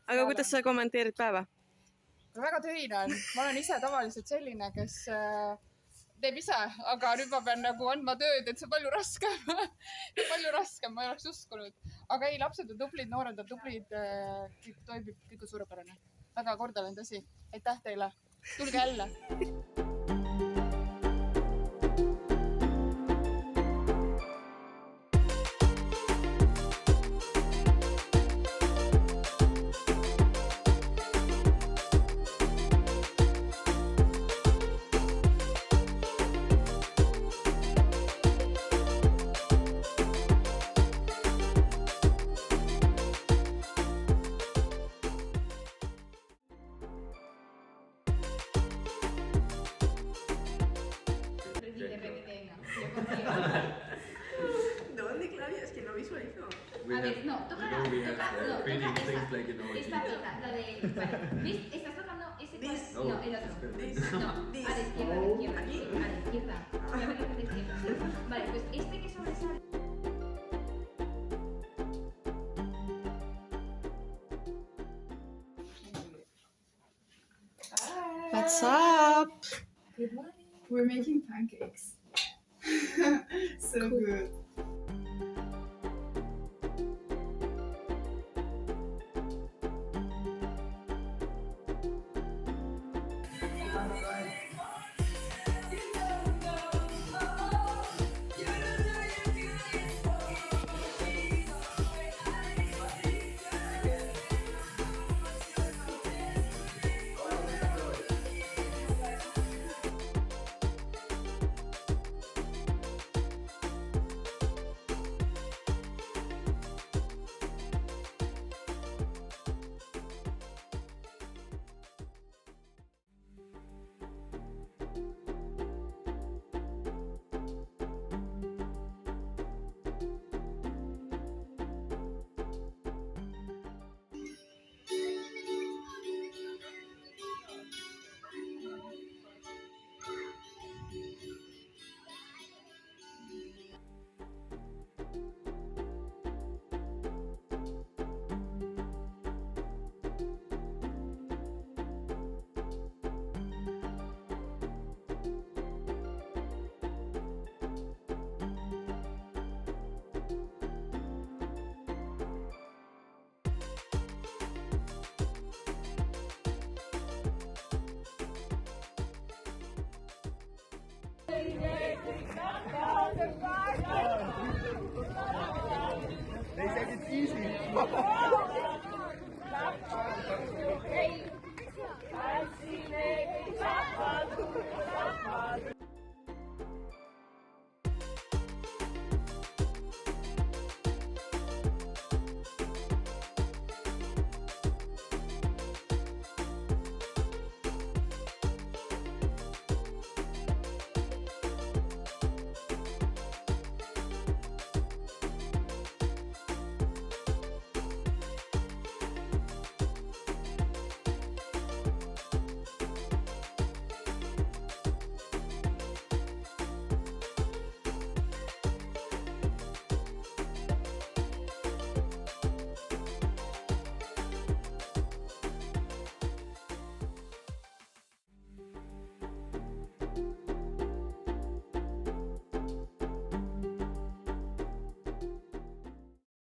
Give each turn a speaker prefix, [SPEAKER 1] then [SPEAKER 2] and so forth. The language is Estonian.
[SPEAKER 1] aga kuidas sa kommenteerid päeva?
[SPEAKER 2] väga töine on. Ma olen ise tavaliselt selline, kes teeb ise, aga nüüd ma pean nagu andma tööd, et see palju raskem. palju raskem, ma ei oleks uskunud. Aga ei, lapsed on tublid, noored on tublid. Kõik toimib, kõik on suurepärane. Väga kordaline tõsi. Aitäh teile. Tulge jälle.
[SPEAKER 3] ¿Dónde, Claudia? Es que no visualizo.
[SPEAKER 4] A ver, no, toca esta pista, la de... Vale, ¿ves? Estás tocando ese... No, el otro. No, a la izquierda, a la izquierda.
[SPEAKER 3] ¿Aquí?
[SPEAKER 4] A la izquierda. Ya me lo que izquierda. Vale, pues este que sobresale...
[SPEAKER 1] What's up?
[SPEAKER 2] Good morning. We're making pancakes. So good.
[SPEAKER 5] They said it's easy.